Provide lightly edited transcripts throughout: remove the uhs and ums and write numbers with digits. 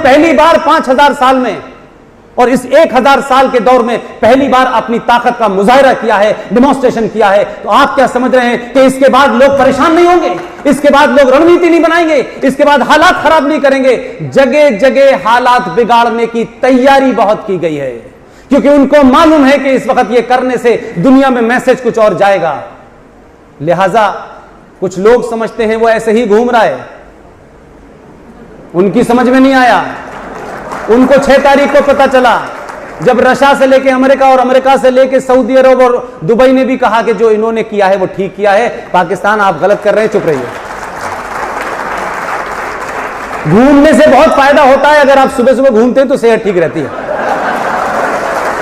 पहली बार 5000 साल में और इस 1000 साल के दौर में पहली बार अपनी ताकत का मुजाहिरा किया है, डिमॉन्स्ट्रेशन किया है। तो आप क्या समझ रहे हैं कि इसके बाद लोग परेशान नहीं होंगे? इसके बाद लोग रणनीति नहीं बनाएंगे? इसके बाद हालात खराब नहीं करेंगे? जगह जगह हालात बिगाड़ने की तैयारी बहुत की गई है, क्योंकि उनको मालूम है कि इस वक्त ये करने से दुनिया में मैसेज कुछ और जाएगा। लिहाजा कुछ लोग समझते हैं वो ऐसे ही घूम रहा है, उनकी समझ में नहीं आया। उनको 6 तारीख को पता चला जब रशिया से लेके अमेरिका और अमेरिका से लेके सऊदी अरब और दुबई ने भी कहा कि जो इन्होंने किया है वो ठीक किया है, पाकिस्तान आप गलत कर रहे हैं, चुप रहिए। घूमने से बहुत फायदा होता है, अगर आप सुबह सुबह घूमते हैं तो सेहत ठीक रहती है,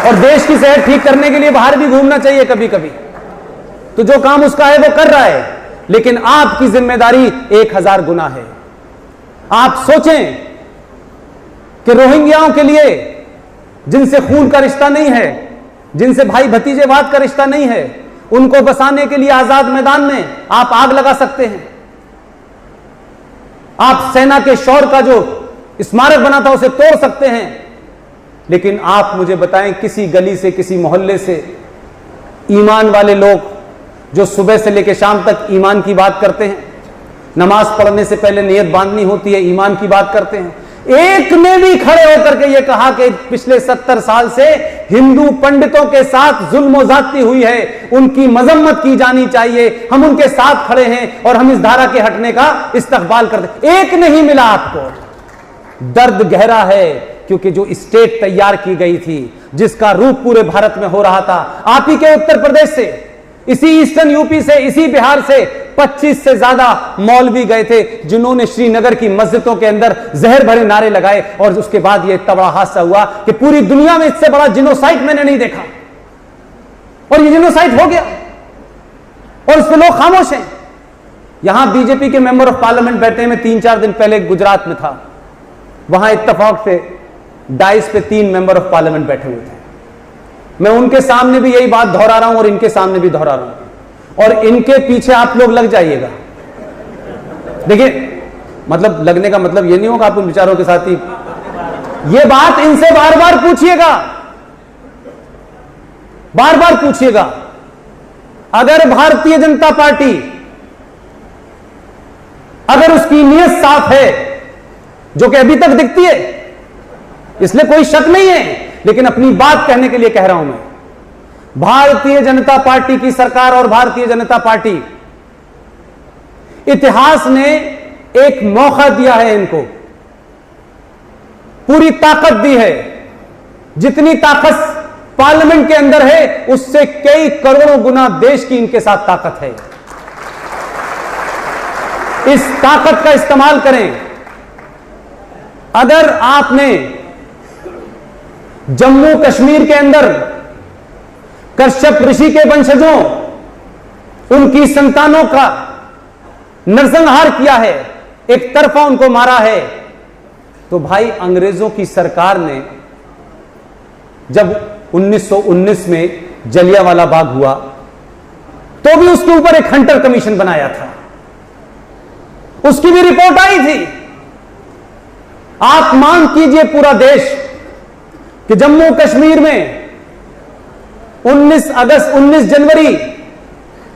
और देश की सेहत ठीक करने के लिए बाहर भी घूमना चाहिए कभी कभी। तो जो काम उसका है वो कर रहा है, लेकिन आपकी जिम्मेदारी 1000 गुना है। आप सोचें कि रोहिंग्याओं के लिए, जिनसे खून का रिश्ता नहीं है, जिनसे भाई भतीजेवाद का रिश्ता नहीं है, उनको बसाने के लिए आजाद मैदान में आप आग लगा सकते हैं। आप सेना के शौर्य का जो स्मारक बना था उसे तोड़ सकते हैं, लेकिन आप मुझे बताएं किसी गली से, किसी मोहल्ले से ईमान वाले लोग जो सुबह से लेकर शाम तक ईमान की बात करते हैं, नमाज पढ़ने से पहले नियत बांधनी होती है, ईमान की बात करते हैं, एक ने भी खड़े होकर के यह कहा कि पिछले 70 साल से हिंदू पंडितों के साथ जुल्म ज्यादती हुई है, उनकी मजम्मत की जानी चाहिए, हम उनके साथ खड़े हैं और हम इस धारा के हटने का इस्तकबाल करते, एक नहीं मिला आपको। दर्द गहरा है, क्योंकि जो स्टेट तैयार की गई थी, जिसका रूप पूरे भारत में हो रहा था, आप ही के उत्तर प्रदेश से, इसी ईस्टर्न यूपी से, इसी बिहार से 25 से ज्यादा मौलवी गए थे, जिन्होंने श्रीनगर की मस्जिदों के अंदर जहर भरे नारे लगाए, और उसके बाद यह इतना बड़ा हादसा हुआ कि पूरी दुनिया में इससे बड़ा जिनोसाइड मैंने नहीं देखा, और ये जिनोसाइड हो गया, और इस पर लोग खामोश हैं। यहां बीजेपी के मेंबर ऑफ पार्लियामेंट बैठे, में 3-4 दिन पहले गुजरात में था, वहां इत्तेफाक से डाइस पे 3 मेंबर ऑफ पार्लियामेंट बैठे हुए थे। मैं उनके सामने भी यही बात दोहरा रहा हूं और इनके सामने भी दोहरा रहा हूं, और इनके पीछे आप लोग लग जाइएगा। देखिए, मतलब लगने का मतलब ये नहीं होगा आप उन विचारों के साथ ही, ये बात इनसे बार बार पूछिएगा, बार बार पूछिएगा। अगर भारतीय जनता पार्टी, अगर उसकी नीयत साफ है, जो कि अभी तक दिखती है, इसलिए कोई शक नहीं है, लेकिन अपनी बात कहने के लिए कह रहा हूं मैं, भारतीय जनता पार्टी की सरकार और भारतीय जनता पार्टी, इतिहास ने एक मौका दिया है, इनको पूरी ताकत दी है। जितनी ताकत पार्लियामेंट के अंदर है, उससे कई करोड़ों गुना देश की इनके साथ ताकत है। इस ताकत का इस्तेमाल करें। अगर आपने जम्मू कश्मीर के अंदर कश्यप ऋषि के वंशजों, उनकी संतानों का नरसंहार किया है, एक तरफा उनको मारा है, तो भाई अंग्रेजों की सरकार ने जब 1919 में जलियांवाला बाग हुआ, तो भी उसके ऊपर एक हंटर कमीशन बनाया था, उसकी भी रिपोर्ट आई थी। आप मांग कीजिए पूरा देश कि जम्मू कश्मीर में 19 जनवरी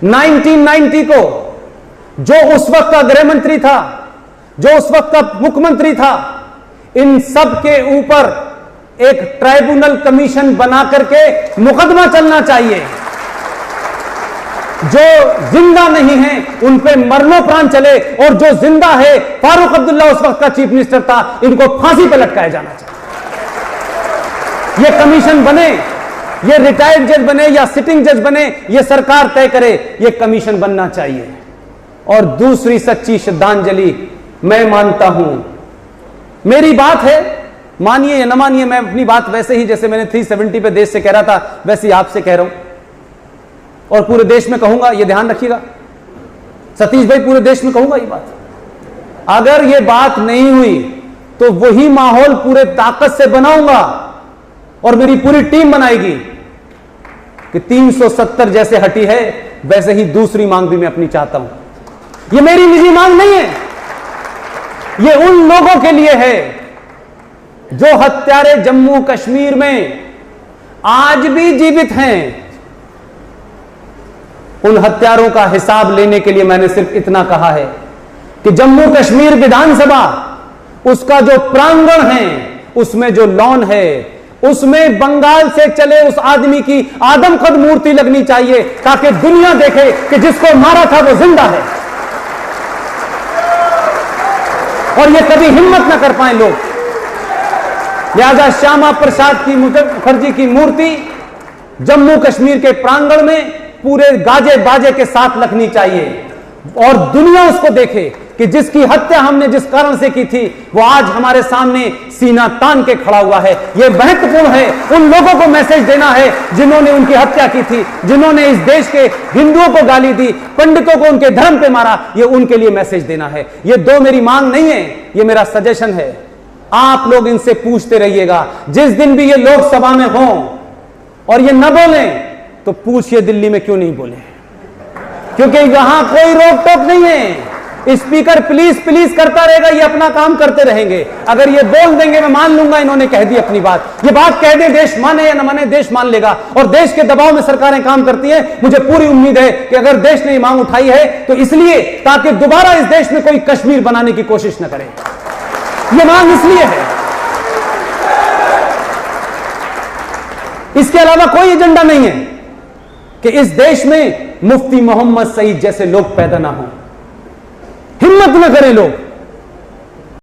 1990 को जो उस वक्त का गृह मंत्री था, जो उस वक्त का मुख्यमंत्री था, इन सब के ऊपर एक ट्राइब्यूनल कमीशन बना करके मुकदमा चलना चाहिए। जो जिंदा नहीं है उन पे मरणोपरांत चले, और जो जिंदा है, फारूक अब्दुल्ला उस वक्त का चीफ मिनिस्टर था, इनको फांसी पर लटकाया जाना चाहिए। ये कमीशन बने, ये रिटायर्ड जज बने या सिटिंग जज बने, ये सरकार तय करे, ये कमीशन बनना चाहिए। और दूसरी सच्ची श्रद्धांजलि मैं मानता हूं, मेरी बात है, मानिए या न मानिए, मैं अपनी बात वैसे ही जैसे मैंने 370 पे देश से कह रहा था, वैसे ही आपसे कह रहा हूं और पूरे देश में कहूंगा। ये ध्यान रखिएगा सतीश भाई, पूरे देश में कहूंगा ये बात। अगर ये बात नहीं हुई तो वही माहौल पूरे ताकत से बनाऊंगा और मेरी पूरी टीम बनाएगी कि 370 जैसे हटी है, वैसे ही दूसरी मांग भी मैं अपनी चाहता हूं। ये मेरी निजी मांग नहीं है, ये उन लोगों के लिए है जो हत्यारे जम्मू कश्मीर में आज भी जीवित हैं, उन हत्यारों का हिसाब लेने के लिए मैंने सिर्फ इतना कहा है कि जम्मू कश्मीर विधानसभा, उसका जो प्रांगण है, उसमें जो लॉन है, उसमें बंगाल से चले उस आदमी की आदमकद मूर्ति लगनी चाहिए, ताकि दुनिया देखे कि जिसको मारा था वो जिंदा है। और ये कभी हिम्मत ना कर पाए लोग। लिहाजा श्यामा प्रसाद की मुखर्जी की मूर्ति जम्मू कश्मीर के प्रांगण में पूरे गाजे बाजे के साथ लगनी चाहिए, और दुनिया उसको देखे कि जिसकी हत्या हमने जिस कारण से की थी वो आज हमारे सामने सीना तान के खड़ा हुआ है। यह महत्वपूर्ण है, उन लोगों को मैसेज देना है जिन्होंने उनकी हत्या की थी, जिन्होंने इस देश के हिंदुओं को गाली दी, पंडितों को उनके धर्म पे मारा। यह उनके लिए मैसेज देना है। यह दो मेरी मांग नहीं है, यह मेरा सजेशन है। आप लोग इनसे पूछते रहिएगा। जिस दिन भी ये लोकसभा में हों और ये न बोलें तो पूछिए दिल्ली में क्यों नहीं बोले, क्योंकि यहां कोई रोक टोक नहीं है। स्पीकर प्लीज प्लीज करता रहेगा, ये अपना काम करते रहेंगे। अगर ये बोल देंगे मैं मान लूंगा इन्होंने कह दी अपनी बात। ये बात कह दे, देश माने या न माने, देश मान लेगा। और देश के दबाव में सरकारें काम करती हैं। मुझे पूरी उम्मीद है कि अगर देश ने ये मांग उठाई है तो इसलिए ताकि दोबारा इस देश में कोई कश्मीर बनाने की कोशिश न करे। ये मांग इसलिए है, इसके अलावा कोई एजेंडा नहीं है कि इस देश में मुफ्ती मोहम्मद सईद जैसे लोग पैदा ना हो। हिम्मत न करें लोग